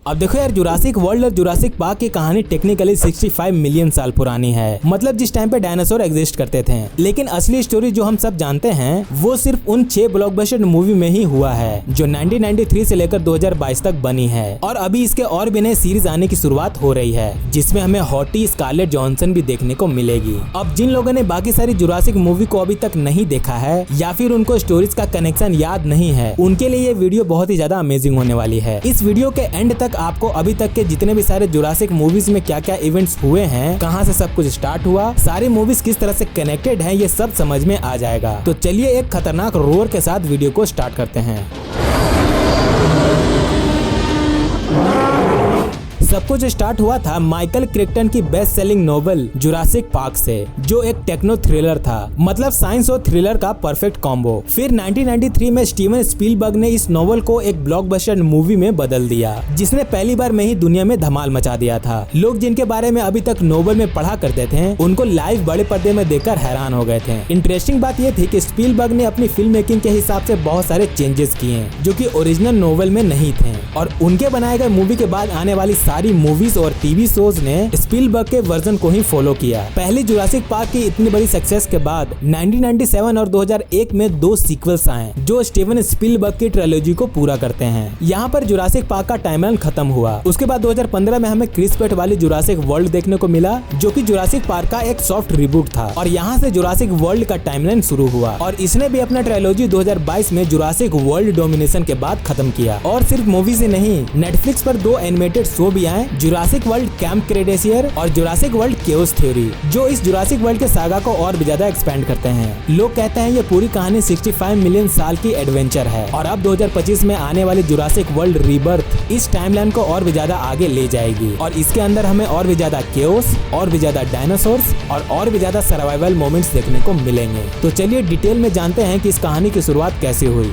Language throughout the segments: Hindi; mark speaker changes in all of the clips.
Speaker 1: अब देखो यार, जुरासिक वर्ल्ड और जुरासिक पार्क की कहानी टेक्निकली 65 मिलियन साल पुरानी है, मतलब जिस टाइम पे डायनासोर एग्जिस्ट करते थे। लेकिन असली स्टोरी जो हम सब जानते हैं वो सिर्फ उन 6 ब्लॉकबस्टर मूवी में ही हुआ है जो 1993 से लेकर 2022 तक बनी है। और अभी इसके और भी नए सीरीज आने की शुरुआत हो रही है जिसमें हमें हॉटी स्कारलेट जॉनसन भी देखने को मिलेगी। अब जिन लोगों ने बाकी सारी जुरासिक मूवी को अभी तक नहीं देखा है या फिर उनको स्टोरीज का कनेक्शन याद नहीं है, उनके लिए ये वीडियो बहुत ही ज्यादा अमेजिंग होने वाली है। इस वीडियो के एंड तक आपको अभी तक के जितने भी सारे जुरासिक मूवीज में क्या क्या इवेंट्स हुए हैं, कहां से सब कुछ स्टार्ट हुआ, सारी मूवीज किस तरह से कनेक्टेड हैं, ये सब समझ में आ जाएगा। तो चलिए एक खतरनाक रोर के साथ वीडियो को स्टार्ट करते हैं। सब कुछ स्टार्ट हुआ था माइकल क्रिक्टन की best selling novel Jurassic park से, जो एक टेक्नो थ्रिलर था, मतलब साइंस और थ्रिलर का परफेक्ट कॉम्बो। फिर 1993 में स्टीवन स्पीलबर्ग ने इस नोवेल को एक ब्लॉकबस्टर मूवी में बदल दिया, जिसने पहली बार में ही दुनिया में धमाल मचा दिया था। लोग जिनके बारे में अभी तक नोवेल में पढ़ा करते थे, उनको लाइव बड़े पर्दे में देखकर हैरान हो गए थे। इंटरेस्टिंग बात यह थी कि स्पीलबर्ग ने अपनी फिल्म मेकिंग के हिसाब से बहुत सारे चेंजेस किए जो कि ओरिजिनल नोवेल में नहीं थे, और उनके बनाए गए मूवी के बाद आने वाली सारी मूवीज और टीवी शोज ने स्पीलबर्ग के वर्जन को ही फॉलो किया। पहली जुरासिक पार्क की इतनी बड़ी सक्सेस के बाद 1997 और 2001 में 2 सीक्वल्स आए जो स्टीवन स्पीलबर्ग की ट्रिलॉजी को पूरा करते हैं। यहाँ पर जुरासिक पार्क का टाइमलाइन खत्म हुआ। उसके बाद 2015 में हमें क्रिस पैट वाली जुरासिक वर्ल्ड देखने को मिला, जो कि जुरासिक पार्क का एक सॉफ्ट रिबूट था, और यहाँ से जुरासिक वर्ल्ड का टाइमलाइन शुरू हुआ। और इसने भी अपना ट्रिलॉजी 2022 में जुरासिक वर्ल्ड डोमिनेशन के बाद खत्म किया। और सिर्फ मूवीज ही नहीं, नेटफ्लिक्स पर 2 एनिमेटेड शो भी आए, जुरासिक वर्ल्ड कैंप क्रेटेशियर और जुरासिक वर्ल्ड केओस थ्योरी, जो इस जुरासिक वर्ल्ड के सागा को और भी ज्यादा एक्सपेंड करते हैं। लोग कहते हैं ये पूरी कहानी 65 मिलियन साल की एडवेंचर है, और अब 2025 में आने वाली जुरासिक वर्ल्ड रीबर्थ इस टाइमलाइन को और भी ज्यादा आगे ले जाएगी, और इसके अंदर हमें और भी ज्यादा केओस, और भी ज्यादा डायनासोर्स और भी ज्यादा सर्वाइवल मोमेंट्स देखने को मिलेंगे। तो चलिए डिटेल में जानते हैं कि इस कहानी की शुरुआत कैसे हुई।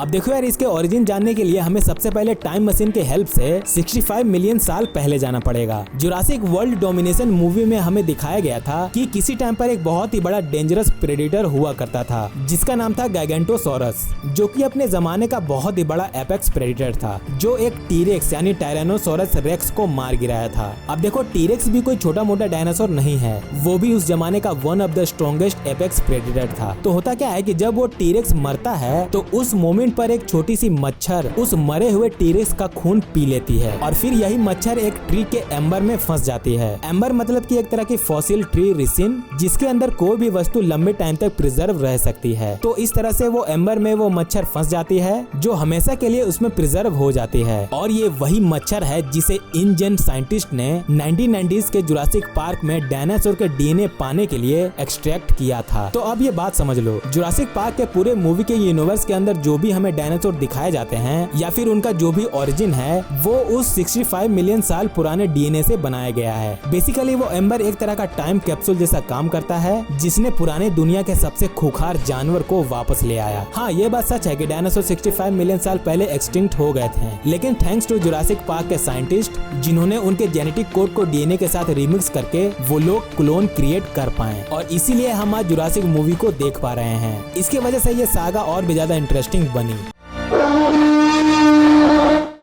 Speaker 1: अब देखो यार, इसके ओरिजिन जानने के लिए हमें सबसे पहले टाइम मशीन के हेल्प से 65 मिलियन साल पहले जाना पड़ेगा। जुरासिक वर्ल्ड डोमिनेशन मूवी में हमें दिखाया गया था कि किसी टाइम पर एक बहुत ही बड़ा डेंजरस प्रेडेटर हुआ करता था जिसका नाम था गैगेंटोसॉरस, जो कि अपने जमाने का बहुत ही बड़ा एपेक्स प्रेडेटर था, जो एक टीरेक्स यानी टायरेनोसोरस रेक्स को मार गिराया था। अब देखो, टीरेक्स भी कोई छोटा मोटा डायनासोर नहीं है, वो भी उस जमाने का one of the strongest apex predator था। तो होता क्या है कि जब वो टीरेक्स मरता है तो उस मोमेंट पर एक छोटी सी मच्छर उस मरे हुए टीरेक्स का खून पी लेती है, और फिर यही मच्छर एक ट्री के एम्बर में फंस जाती है। एम्बर मतलब कि एक तरह की फॉसिल ट्री रिसिन, जिसके अंदर कोई भी वस्तु लंबे टाइम तक प्रिजर्व रह सकती है। तो इस तरह से वो एम्बर में वो मच्छर फंस जाती है, जो हमेशा के लिए उसमें प्रिजर्व हो जाती है। और ये वही मच्छर है जिसे इनजेन साइंटिस्ट ने 1990s के जुरासिक पार्क में डायनासोर के डीएनए पाने के लिए एक्सट्रैक्ट किया था। तो अब ये बात समझ लो, जुरासिक पार्क के पूरे मूवी के यूनिवर्स के अंदर जो भी हमें डायनासोर दिखाए जाते हैं या फिर उनका जो भी ओरिजिन है, वो उस 65 मिलियन साल पुराने डीएनए से बनाया गया है। बेसिकली वो एम्बर एक तरह का टाइम कैप्सूल जैसा काम करता है, जिसने पुराने दुनिया के सबसे खूंखार जानवर को वापस ले आया। हाँ, ये बात सच है कि डायनासोर 65 मिलियन साल पहले एक्सटिंक्ट हो गए थे, लेकिन थैंक्स टू जुरासिक पार्क के साइंटिस्ट, जिन्होंने उनके जेनेटिक कोड को डीएनए के साथ रिमिक्स करके वो लोग क्लोन क्रिएट कर पाए, और इसीलिए हम आज जुरासिक मूवी को देख पा रहे हैं। इसकी वजह से ये सागा और भी ज्यादा इंटरेस्टिंग बनी।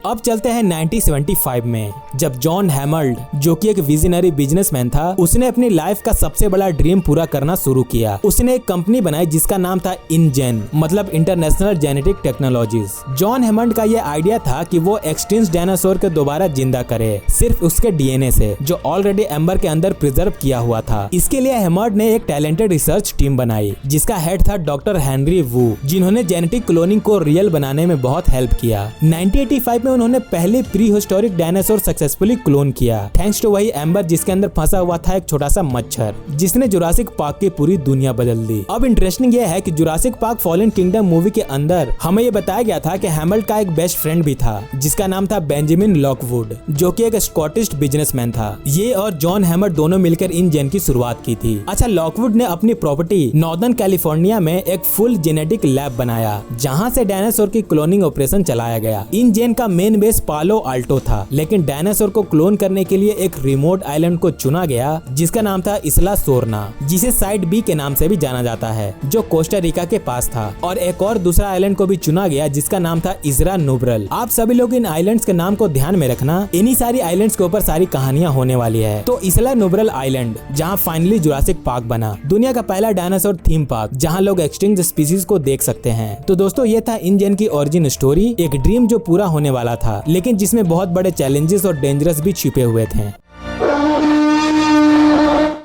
Speaker 1: अब चलते हैं 1975 में, जब जॉन हैमल्ड, जो कि एक विजनरी बिजनेसमैन था, उसने अपनी लाइफ का सबसे बड़ा ड्रीम पूरा करना शुरू किया। उसने एक कंपनी बनाई जिसका नाम था इनजेन, मतलब इंटरनेशनल जेनेटिक टेक्नोलॉजीज। जॉन हैमल्ड का ये आइडिया था कि वो एक्सटिंक्ट डायनासोर को दोबारा जिंदा करे, सिर्फ उसके डीएनए से, जो ऑलरेडी एम्बर के अंदर प्रिजर्व किया हुआ था। इसके लिए हैमल्ड ने एक टैलेंटेड रिसर्च टीम बनाई जिसका हेड था डॉक्टर हेनरी वू, जिन्होंने जेनेटिक क्लोनिंग को रियल बनाने में बहुत हेल्प किया। 1985 में उन्होंने पहले pre historic dinosaur successfully clone किया, थैंक्स टू वही एम्बर जिसके अंदर फंसा हुआ था एक छोटा सा मच्छर, जिसने जुरासिक पार्क की पूरी दुनिया बदल दी। अब इंटरेस्टिंग ये है कि Jurassic park fallen kingdom movie के अंदर हमें ये बताया गया था कि हैमल्ड का एक बेस्ट फ्रेंड भी था जिसका नाम था बेंजामिन लॉकवुड, जो कि एक स्कॉटिश बिजनेसमैन था। ये और जॉन हैमल्ड दोनों मिलकर इनजेन की शुरुआत की थी। अच्छा, लॉकवुड ने अपनी प्रॉपर्टी नॉर्दर्न कैलिफोर्निया में एक फुल जेनेटिक लैब बनाया, जहाँ से डायनासोर की क्लोनिंग ऑपरेशन चलाया गया। इनजेन का मेन मेन बेस पालो आल्टो था, लेकिन डायनासोर को क्लोन करने के लिए एक रिमोट आइलैंड को चुना गया जिसका नाम था इसला सोरना, जिसे साइड बी के नाम से भी जाना जाता है, जो कोस्टा रिका के पास था। और एक और दूसरा आइलैंड को भी चुना गया जिसका नाम था इजरा नुब्रल। आप सभी लोग इन आइलैंड्स के नाम को ध्यान में रखना, इन्हीं सारी आइलैंड्स के ऊपर सारी कहानियां होने वाली है। तो इसला नुब्रल आइलैंड जहां फाइनली जुरासिक पार्क बना, दुनिया का पहला डायनासोर थीम पार्क जहां लोग एक्सटिंक्ट स्पीसीज को देख सकते हैं। तो दोस्तों ये था InGen की ओरिजिन स्टोरी, एक ड्रीम जो पूरा होने वाला था, लेकिन जिसमें बहुत बड़े चैलेंजेस और डेंजरस भी छिपे हुए थे।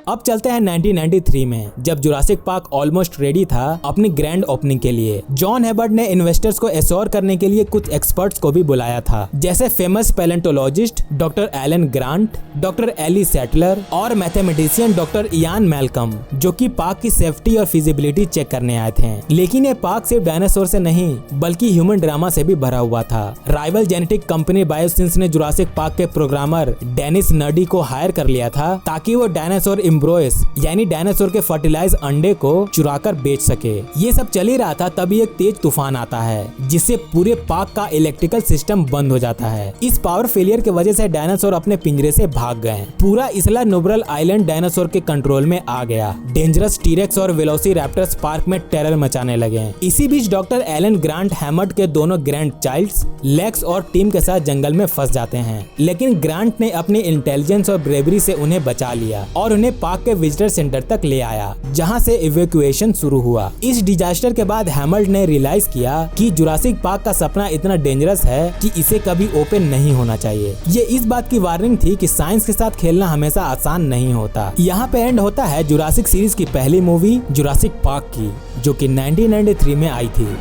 Speaker 1: अब चलते हैं 1993 में, जब जुरासिक पार्क ऑलमोस्ट रेडी था अपनी ग्रैंड ओपनिंग के लिए। जॉन हेबर्ट ने इन्वेस्टर्स को एश्योर करने के लिए कुछ एक्सपर्ट्स को भी बुलाया था, जैसे famous palaeontologist doctor Alan Grant, doctor Ellie Sattler और मैथमेटिशियन डॉक्टर इयान मैल्कम, जो कि पार्क की सेफ्टी और फिजिबिलिटी चेक करने आए थे। लेकिन ये पार्क सिर्फ डायनासोर से नहीं बल्कि ह्यूमन ड्रामा से भी भरा हुआ था। राइवल जेनेटिक कंपनी बायोसिंस ने जुरासिक पार्क के प्रोग्रामर डेनिस नर्डी को हायर कर लिया था ताकि वो डायनासोर एम्ब्रोयस यानी डायनासोर के फर्टिलाइज अंडे को चुराकर बेच सके। ये सब चल ही रहा था तभी एक तेज तूफान आता है जिससे पूरे पार्क का इलेक्ट्रिकल सिस्टम बंद हो जाता है। इस पावर फेलियर की वजह से डायनासोर अपने पिंजरे से भाग गए। पूरा इसला नुब्रल आइलैंड डायनासोर के कंट्रोल में आ गया। डेंजरस टीरेक्स और वेलोसिरैप्टर्स पार्क में टेरर मचाने लगे। इसी बीच डॉक्टर एलन ग्रांट हैमर्ड के दोनों ग्रैंड चाइल्ड्स लेक्स और टीम के साथ जंगल में फंस जाते हैं, लेकिन ग्रांट ने अपनी इंटेलिजेंस और ब्रेवरी से उन्हें बचा लिया और उन्हें पार्क के विजिटर सेंटर तक ले आया, जहां से इवैक्यूएशन शुरू हुआ। इस डिजास्टर के बाद हैमर्ड ने रियलाइज किया कि जुरासिक पार्क का सपना इतना डेंजरस है कि इसे कभी ओपन नहीं होना चाहिए। ये इस बात की वार्निंग थी कि साइंस के साथ खेलना हमेशा आसान नहीं होता। यहाँ पे एंड होता है जुरासिक सीरीज की पहली मूवी जुरासिक पार्क की, जो कि 1993 में आई थी।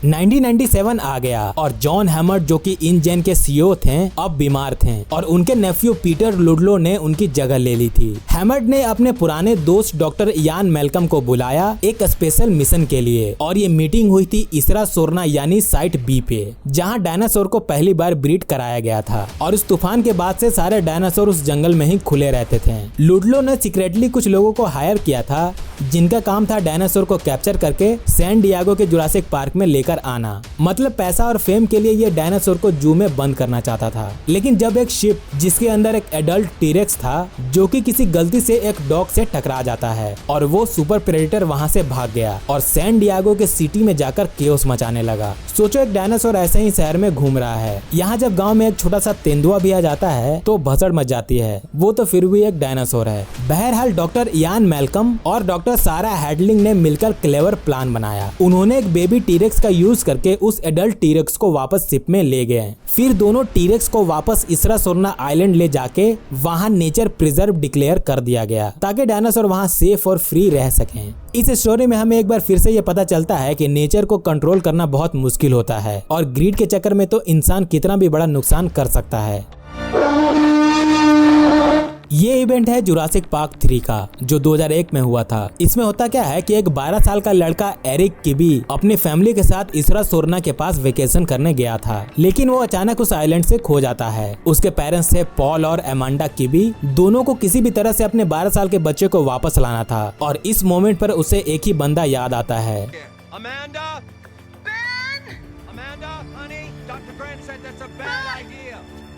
Speaker 1: 1997 आ गया और जॉन हैमर्ड, जो कि InGen के CEO थे, अब बीमार थे और उनके नेफ्यू पीटर लुडलो ने उनकी जगह ले ली थी। हैमर्ड ने अपने पुराने दोस्त डॉक्टर इयान मैल्कम को बुलाया एक स्पेशल मिशन के लिए और ये मीटिंग हुई थी इसरा सोरना यानी साइट बी पे, जहां डायनासोर को पहली बार ब्रीड कराया गया था। और इस तूफान के बाद से सारे डायनासोर उस जंगल में ही खुले रहते थे। लुडलो ने सीक्रेटली कुछ लोगों को हायर किया था जिनका काम था डायनासोर को कैप्चर करके सैन डिएगो के जुरासिक पार्क में लेकर आना। मतलब पैसा और फेम के लिए ये डायनासोर को जू में बंद करना चाहता था। लेकिन जब एक शिप जिसके अंदर एक एडल्ट टीरेक्स था, जो कि किसी गलती से एक डॉग से टकरा जाता है और वो सुपर प्रेडेटर वहां से भाग गया और सैन डिएगो के सिटी में जाकर केओस मचाने लगा। सोचो एक डायनासोर ऐसे ही शहर में घूम रहा है, यहाँ जब गाँव में एक छोटा सा तेंदुआ भी आ जाता है तो भसड़ मच जाती है। वो तो फिर भी एक डायनासोर है। बहरहाल डॉक्टर इयान मैल्कम और डॉक्टर सारा हैडलिंग ने मिलकर क्लेवर प्लान बनाया। उन्होंने एक बेबी टीरेक्स का यूज करके उस एडल्ट टीरेक्स को वापस शिप में ले गए। फिर दोनों टीरेक्स को वापस इसरा सोरना आइलैंड ले जाके वहां नेचर प्रिजर्व डिक्लेयर कर दिया गया ताकि डायनासोर वहां सेफ और फ्री रह सकें। इस स्टोरी में हमें एक बार फिर से ये पता चलता है कि नेचर को कंट्रोल करना बहुत मुश्किल होता है और ग्रीड के चक्कर में तो इंसान कितना भी बड़ा नुकसान कर सकता है। ये इवेंट है जुरासिक पार्क 3 का, जो 2001 में हुआ था। इसमें होता क्या है कि एक 12 साल का लड़का एरिक किबी अपनी फैमिली के साथ इसरा सोरना के पास वेकेशन करने गया था, लेकिन वो अचानक उस आइलैंड से खो जाता है। उसके पेरेंट्स थे पॉल और एमांडा किबी। दोनों को किसी भी तरह से अपने 12 साल के बच्चे को वापस लाना था और इस मोमेंट पर उसे एक ही बंदा याद आता है।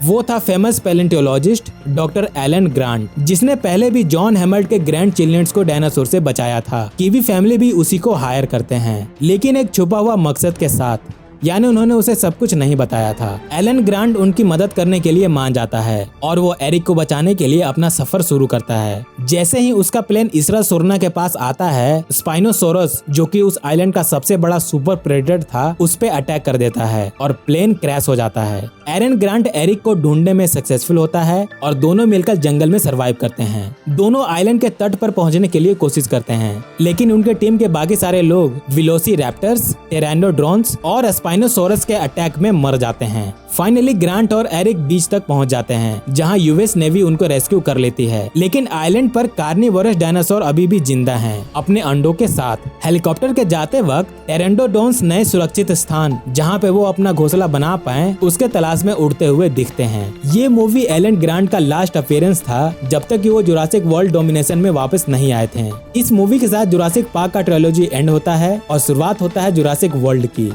Speaker 1: वो था famous palaeontologist doctor Alan grant, जिसने पहले भी जॉन हैमर्ड के ग्रैंड चिल्ड्रंस को डायनासोर से बचाया था। कीवी फैमिली भी उसी को हायर करते हैं, लेकिन एक छुपा हुआ मकसद के साथ, यानी उन्होंने उसे सब कुछ नहीं बताया था। एलन ग्रांट उनकी मदद करने के लिए मान जाता है और वो एरिक को बचाने के लिए अपना सफर शुरू करता है। जैसे ही उसका प्लेन इसरा सोरना के पास आता है, स्पाइनोसोरस, जो कि उस आइलैंड का सबसे बड़ा सुपर प्रेडेटर था, उस पे अटैक कर देता है और प्लेन क्रैश हो जाता है। एलन ग्रांट एरिक को ढूंढने में सक्सेसफुल होता है और दोनों मिलकर जंगल में सर्वाइव करते हैं। दोनों आइलैंड के तट पर पहुंचने के लिए कोशिश करते हैं, लेकिन उनके टीम के बाकी सारे लोग वेलोसिरैप्टर्स, टेरानोड्रोन्स और स्पाइनोसोरस के अटैक में मर जाते हैं। फाइनली ग्रांट और एरिक बीच तक पहुंच जाते हैं, जहां यूएस नेवी उनको रेस्क्यू कर लेती है। लेकिन आइलैंड पर कार्निवोरस डायनासोर अभी भी जिंदा हैं, अपने अंडों के साथ। हेलीकॉप्टर के जाते वक्त टेरेंडोडोन्स नए सुरक्षित स्थान जहां पे वो अपना घोंसला बना पाए उसके तलाश में उड़ते हुए दिखते हैं। ये मूवी एलन ग्रांट का लास्ट अपीयरेंस था, जब तक कि वो जुरासिक वर्ल्ड डोमिनेशन में वापस नहीं आए थे। इस मूवी के साथ जुरासिक पार्क का ट्रिलॉजी एंड होता है और शुरुआत होता है जुरासिक वर्ल्ड की।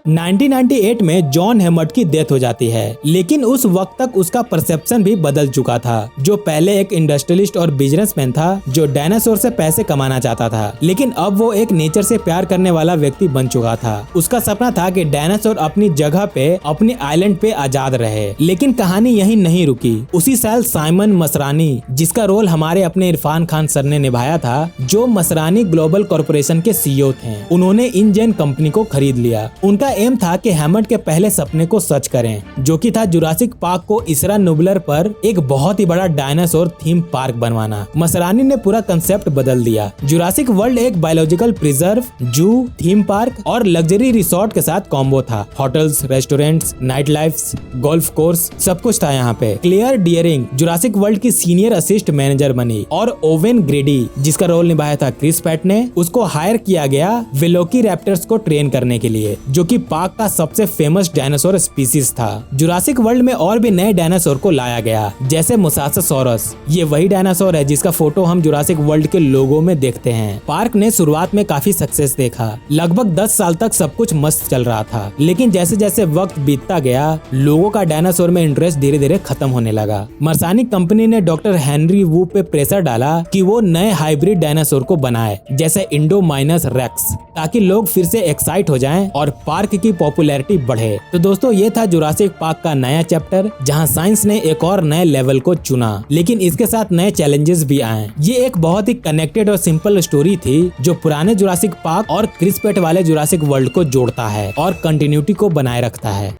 Speaker 1: 1998 में जॉन हेमर्ट की डेथ हो जाती है, लेकिन उस वक्त तक उसका परसेप्शन भी बदल चुका था। जो पहले एक इंडस्ट्रियलिस्ट और बिजनेसमैन था जो डायनासोर से पैसे कमाना चाहता था, लेकिन अब वो एक नेचर से प्यार करने वाला व्यक्ति बन चुका था। उसका सपना था कि डायनासोर अपनी जगह पे अपने आइलैंड पे आजाद रहे। लेकिन कहानी यही नहीं रुकी। उसी साल साइमन मसरानी, जिसका रोल हमारे अपने इरफान खान सर ने निभाया था, जो मसरानी ग्लोबल कॉर्पोरेशन के सीईओ थे, उन्होंने इनजेन कंपनी को खरीद लिया। उनका एम था कि हैमर्ट के पहले सपने को सच करें, जो कि था जुरासिक पार्क को इसरा नुबलर पर एक बहुत ही बड़ा डायनासोर थीम पार्क बनवाना। मसरानी ने पूरा कंसेप्ट बदल दिया। जुरासिक वर्ल्ड एक biological preserve, zoo, theme park और लग्जरी रिसोर्ट के साथ कॉम्बो था। Hotels, restaurants, night lifes, golf course, सब कुछ था यहाँ पे। क्लेयर डियरिंग जुरासिक वर्ल्ड की सीनियर असिस्ट मैनेजर बनी और ओवेन ग्रेडी, जिसका रोल निभाया था क्रिस पैट ने, उसको हायर किया गया वेलोकी रैप्टर्स को ट्रेन करने के लिए, जो कि पार्क का सबसे फेमस डायनासोर स्पीसीज था। जुरासिक वर्ल्ड में और भी नए डायनासोर को लाया गया, जैसे मोसासासोरस। ये वही डायनासोर है जिसका फोटो हम जुरासिक वर्ल्ड के लोगो में देखते हैं। पार्क ने शुरुआत में काफी सक्सेस देखा। लगभग 10 साल तक सब कुछ मस्त चल रहा था, लेकिन जैसे जैसे वक्त बीतता गया, लोगों का डायनासोर में इंटरेस्ट धीरे धीरे खत्म होने लगा। मरसानी कंपनी ने डॉक्टर हेनरी वू पे प्रेशर डाला कि वो नए हाइब्रिड डायनासोर को बनाए, जैसे इंडोमाइनस रेक्स, ताकि लोग फिर से एक्साइट हो जाएं और पार्क की पॉपुलैरिटी बढ़े। तो दोस्तों, ये था जुरासिक पार्क का नया चैप्टर, जहां साइंस ने एक और नए लेवल को चुना, लेकिन इसके साथ नए चैलेंजेस भी आए। ये एक बहुत ही कनेक्टेड और सिंपल स्टोरी थी, जो पुराने जुरासिक पार्क और क्रिस पैट वाले जुरासिक वर्ल्ड को जोड़ता है और कंटिन्यूटी को बनाए रखता है।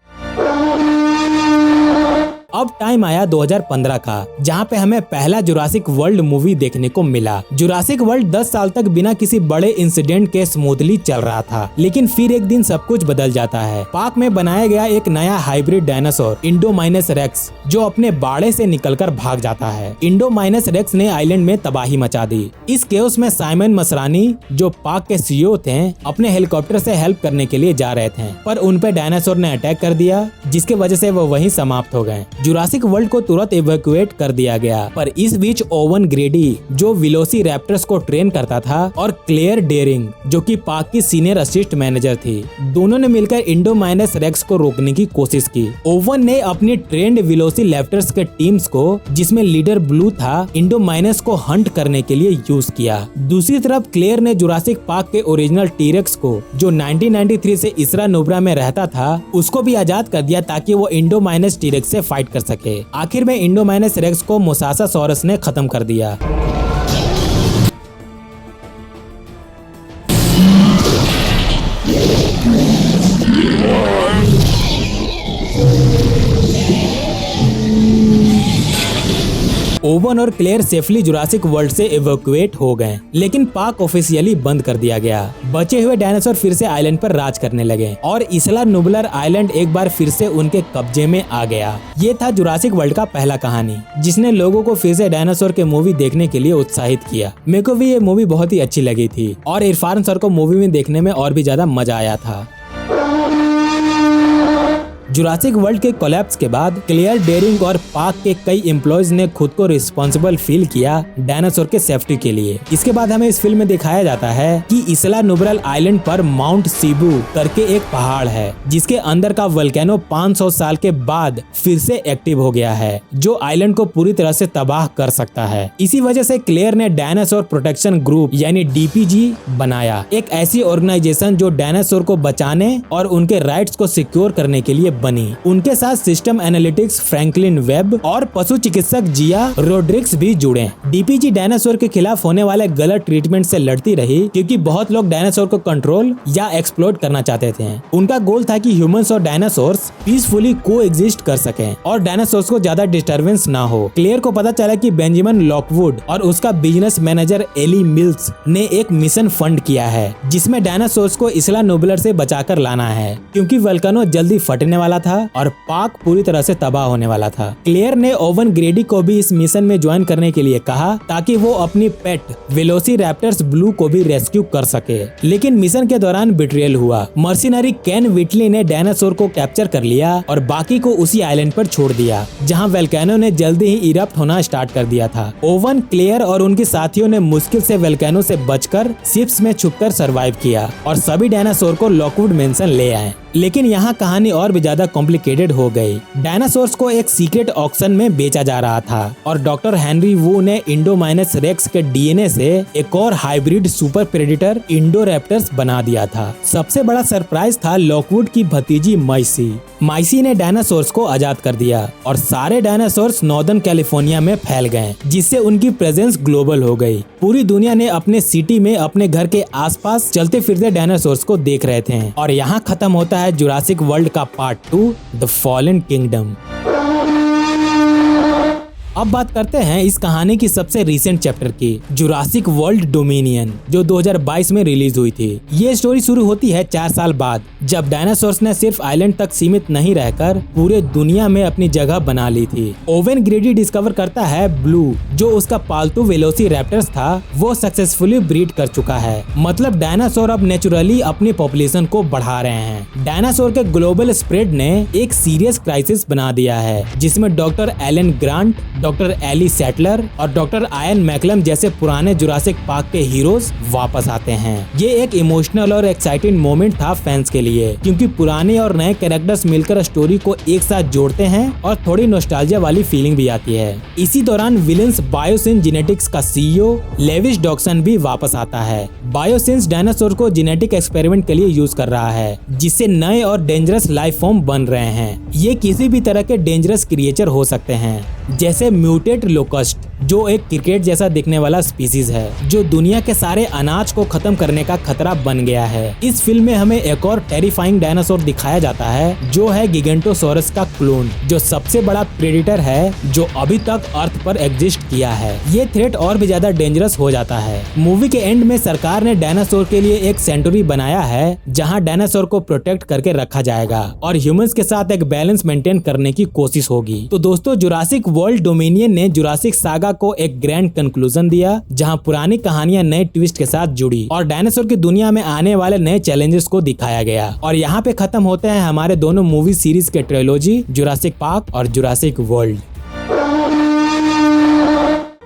Speaker 1: अब टाइम आया 2015 का, जहाँ पे हमें पहला जुरासिक वर्ल्ड मूवी देखने को मिला। जुरासिक वर्ल्ड 10 साल तक बिना किसी बड़े इंसिडेंट के स्मूथली चल रहा था, लेकिन फिर एक दिन सब कुछ बदल जाता है। पार्क में बनाया गया एक नया हाइब्रिड डायनासोर इंडोमाइनस रेक्स, जो अपने बाड़े से निकलकर भाग जाता है। इंडोमाइनस रेक्स ने आइलैंड में तबाही मचा दी। इस केओस में साइमन मसरानी, जो पार्क के सीईओ थे, अपने हेलीकॉप्टर से हेल्प करने के लिए जा रहे थे, पर उन पे डायनासोर ने अटैक कर दिया, जिसके वजह से वो वहीं समाप्त हो गए। जुरासिक वर्ल्ड को तुरंत इवैक्यूएट कर दिया गया, पर इस बीच ओवन ग्रेडी, जो विलोसी रैप्टर्स को ट्रेन करता था, और क्लेयर डेयरिंग, जो कि पार्क की सीनियर असिस्ट मैनेजर थी, दोनों ने मिलकर इंडोमाइनस रेक्स को रोकने की कोशिश की। ओवन ने अपनी ट्रेंड विलोसी रैप्टर्स के टीम्स को, जिसमें लीडर ब्लू था, इंडोमाइनस को हंट करने के लिए यूज किया। दूसरी तरफ क्लेयर ने जुरासिक पार्क के ओरिजिनल टीरेक्स को, जो 1993 से इसरा नुब्रा में रहता था, उसको भी आजाद कर दिया, ताकि वो इंडोमाइनस टीरेक्स से फाइट कर सके। आखिर में इंडोमाइनस रेक्स को मोसासासोरस ने खत्म कर दिया। ओवन और क्लेयर सेफली जुरासिक वर्ल्ड से इवैक्यूएट हो गए, लेकिन पार्क ऑफिशियली बंद कर दिया गया। बचे हुए डायनासोर फिर से आइलैंड पर राज करने लगे और इसला नुबलर आइलैंड एक बार फिर से उनके कब्जे में आ गया। ये था जुरासिक वर्ल्ड का पहला कहानी, जिसने लोगों को फिर से डायनासोर के मूवी देखने के लिए उत्साहित किया। मेरे को भी ये मूवी बहुत ही अच्छी लगी थी और इरफान सर को मूवी में देखने में और भी ज्यादा मजा आया था। जुरासिक वर्ल्ड के कोलैप्स के बाद क्लेयर डेयरिंग और पार्क के कई एम्प्लॉयज ने खुद को रिस्पॉन्सिबल फील किया डायनासोर के सेफ्टी के लिए। इसके बाद हमें इस फिल्म में दिखाया जाता है कि इसला नुबरल आइलैंड पर माउंट सीबू करके एक पहाड़ है, जिसके अंदर का वोल्केनो 500 साल के बाद फिर से एक्टिव हो गया है, जो आइलैंड को पूरी तरह से तबाह कर सकता है। इसी वजह से क्लेयर ने डायनासोर प्रोटेक्शन ग्रुप यानी डीपीजी बनाया, एक ऐसी ऑर्गेनाइजेशन जो डायनासोर को बचाने और उनके राइट्स को सिक्योर करने के लिए बनी। उनके साथ सिस्टम एनालिटिक्स फ्रैंकलिन वेब और पशु चिकित्सक जिया रोड्रिक्स भी जुड़े। डीपीजी डायनासोर के खिलाफ होने वाले गलत ट्रीटमेंट से लड़ती रही, क्योंकि बहुत लोग डायनासोर को कंट्रोल या एक्सप्लोइट करना चाहते थे। उनका गोल था कि ह्यूमंस और डायनासोर्स पीसफुली को एग्जिस्ट कर सकें और डायनासोर्स को ज्यादा डिस्टर्बेंस ना हो। क्लेयर को पता चला कि बेंजामिन लॉकवुड और उसका बिजनेस मैनेजर एली मिल्स ने एक मिशन फंड किया है, जिसमें डायनासोर्स को इसला नुबलर से बचाकर लाना है, क्योंकि वोल्केनो जल्दी फटने वाला था और पार्क पूरी तरह से तबाह होने वाला था। क्लेयर ने ओवन ग्रेडी को भी इस मिशन में ज्वाइन करने के लिए कहा, ताकि वो अपनी पेट वेलोसिरैप्टर्स ब्लू को भी रेस्क्यू कर सके। लेकिन मिशन के दौरान बिट्रियल हुआ। मर्सिनरी केन विटली ने डायनासोर को कैप्चर कर लिया और बाकी को उसी आइलैंड पर छोड़ दिया, जहां वोल्केनो ने जल्दी ही इरप्ट होना स्टार्ट कर दिया था। ओवन, क्लेयर और उनके साथियों ने मुश्किल से वोल्केनो से बचकर शिप्स में छुपकर सर्वाइव किया और सभी डायनासोर को लॉकवुड मेंशन ले आए। लेकिन यहाँ कहानी और भी ज्यादा कॉम्प्लिकेटेड हो गई। डायनासोर्स को एक सीक्रेट ऑक्शन में बेचा जा रहा था और डॉक्टर हेनरी वू ने इंडोमाइनस रेक्स के डीएनए से एक और हाइब्रिड सुपर प्रेडेटर इंडोरैप्टर्स बना दिया था। सबसे बड़ा सरप्राइज था लॉकवुड की भतीजी माइसी ने डायनासोर्स को आजाद कर दिया और सारे डायनासोर्स नॉर्दर्न कैलिफोर्निया में फैल गए, जिससे उनकी प्रेजेंस ग्लोबल हो गई। पूरी दुनिया ने अपने सिटी में अपने घर के आसपास चलते फिरते डायनासोर्स को देख रहे थे। और यहाँ खत्म होता है जुरासिक वर्ल्ड का पार्ट 2 द फॉलन किंगडम। अब बात करते हैं इस कहानी की सबसे रीसेंट चैप्टर की, जुरासिक वर्ल्ड डोमिनियन, जो 2022 में रिलीज हुई थी। ये स्टोरी शुरू होती है 4 साल बाद, जब डायनासोर्स ने सिर्फ आइलैंड तक सीमित नहीं रहकर पूरे दुनिया में अपनी जगह बना ली थी। ओवेन ग्रेडी डिस्कवर करता है ब्लू, जो उसका पालतू वेलोसिरैप्टर्स था, वो सक्सेसफुली ब्रीड कर चुका है। मतलब डायनासोर अब नेचुरली अपनी पॉपुलेशन को बढ़ा रहे हैं। डायनासोर के ग्लोबल स्प्रेड ने एक सीरियस क्राइसिस बना दिया है, जिसमें doctor Alan Grant, doctor Ellie Sattler और डॉक्टर आयन मैकलम जैसे पुराने जुरासिक पार्क के हीरोज वापस आते हैं। ये एक इमोशनल और एक्साइटिंग मोमेंट था फैंस के लिए, क्योंकि पुराने और नए कैरेक्टर्स मिलकर स्टोरी को एक साथ जोड़ते हैं और थोड़ी नॉस्टैल्जिया वाली फीलिंग भी आती है। इसी दौरान विलेंस बायोसिन जेनेटिक्स का सीईओ लेविस डॉक्सन भी वापस आता है। बायोसिन्स डायनासोर को जेनेटिक एक्सपेरिमेंट के लिए यूज कर रहा है, जिससे नए और डेंजरस लाइफ फॉर्म बन रहे हैं। ये किसी भी तरह के डेंजरस क्रिएचर हो सकते हैं, जैसे म्यूटेट लोकस्ट, जो एक क्रिकेट जैसा दिखने वाला स्पीसीज है, जो दुनिया के सारे अनाज को खत्म करने का खतरा बन गया है। इस फिल्म में हमें एक और टेरिफाइंग डायनासोर दिखाया जाता है, जो है गिगेंटोसोरस का क्लोन, जो सबसे बड़ा प्रेडेटर है जो अभी तक अर्थ पर एग्जिस्ट किया है। ये थ्रेट और भी ज्यादा डेंजरस हो जाता है। मूवी के एंड में सरकार ने डायनासोर के लिए एक सेंचुरी बनाया है, जहाँ डायनासोर को प्रोटेक्ट करके रखा जाएगा और ह्यूमंस के साथ एक बैलेंस मेंटेन करने की कोशिश होगी। तो दोस्तों, जुरासिक वर्ल्ड डोमिनियन ने जुरासिक सागा को एक ग्रैंड कंक्लूजन दिया, जहां पुरानी कहानियां नए ट्विस्ट के साथ जुड़ी और डायनासोर की दुनिया में आने वाले नए चैलेंजेस को दिखाया गया। और यहाँ पे खत्म होते हैं हमारे दोनों मूवी सीरीज के ट्रिलॉजी, जुरासिक पार्क और जुरासिक वर्ल्ड।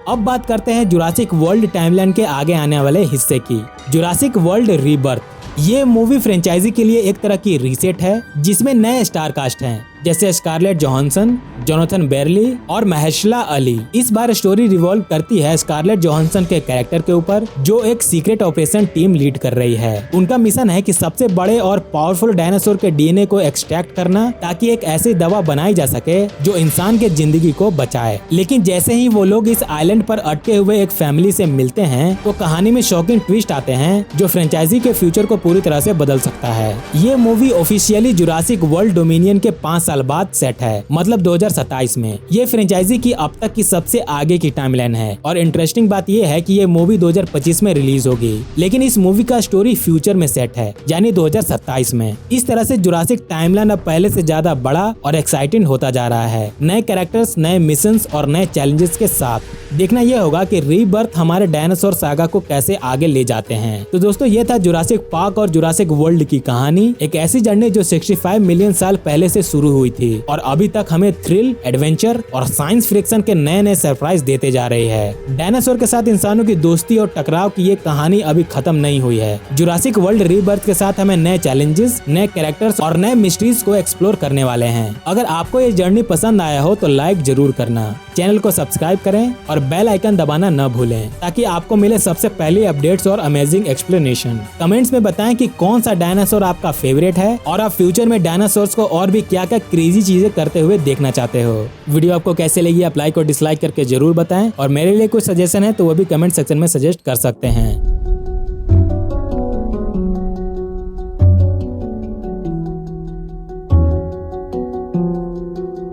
Speaker 1: अब बात करते हैं जुरासिक वर्ल्ड टाइमलाइन के आगे आने वाले हिस्से की, जुरासिक वर्ल्ड रीबर्थ। ये मूवी फ्रेंचाइजी के लिए एक तरह की रीसेट है, जिसमें नए स्टार कास्ट हैं, जैसे स्कारलेट जोहानसन, जोनाथन बेरली और महेशला अली। इस बार स्टोरी रिवॉल्व करती है स्कारलेट जोहानसन के कैरेक्टर के ऊपर, जो एक सीक्रेट ऑपरेशन टीम लीड कर रही है। उनका मिशन है कि सबसे बड़े और पावरफुल डायनासोर के डीएनए को एक्सट्रैक्ट करना, ताकि एक ऐसी दवा बनाई जा सके जो इंसान के जिंदगी को बचाए। लेकिन जैसे ही वो लोग इस आइलैंड पर अटके हुए एक फैमिली से मिलते हैं, तो कहानी में शॉकिंग ट्विस्ट आते हैं, जो फ्रेंचाइजी के फ्यूचर को पूरी तरह से बदल सकता है। ये movie officially Jurassic world dominion के 5 साल बाद सेट है, मतलब 2027 में। ये फ्रेंचाइजी की अब तक की सबसे आगे की टाइमलाइन है। और इंटरेस्टिंग बात ये है कि ये मूवी 2025 में रिलीज होगी, लेकिन इस मूवी का स्टोरी फ्यूचर में सेट है, यानी 2027 में। इस तरह से जुरासिक टाइमलाइन अब पहले से ज्यादा बड़ा और एक्साइटिंग होता जा रहा है, नए कैरेक्टर्स, नए मिशंस और नए चैलेंजेस के साथ। देखना यह होगा कि रीबर्थ हमारे डायनासोर सागा को कैसे आगे ले जाते हैं। तो दोस्तों, ये था जुरासिक पार्क और जुरासिक वर्ल्ड की कहानी, एक ऐसी जर्नी जो 65 मिलियन साल पहले से शुरू हुई थी और अभी तक हमें थ्रिल, एडवेंचर और साइंस फ्रिक्शन के नए नए सरप्राइज देते जा रही है। डायनासोर के साथ इंसानों की दोस्ती और टकराव की ये कहानी अभी खत्म नहीं हुई है। जुरासिक वर्ल्ड रीबर्थ के साथ हमें नए चैलेंजेस, नए कैरेक्टर्स और नए मिस्ट्रीज को एक्सप्लोर करने वाले हैं। अगर आपको ये जर्नी पसंद आया हो तो लाइक जरूर करना, चैनल को सब्सक्राइब करें और बेल आइकन दबाना न भूलें, ताकि आपको मिले सबसे पहले अपडेट्स और अमेजिंग एक्सप्लेनेशन। कमेंट्स में बताएं कि कौन सा डायनासोर आपका फेवरेट है और आप फ्यूचर में डायनासोर्स को और भी क्या क्या क्रेजी चीजें करते हुए देखना चाहते हो। वीडियो आपको कैसे लगी, आप लाइक और डिसलाइक करके जरूर बताएं, और मेरे लिए कोई सजेशन है तो वो भी कमेंट सेक्शन में सजेस्ट कर सकते हैं।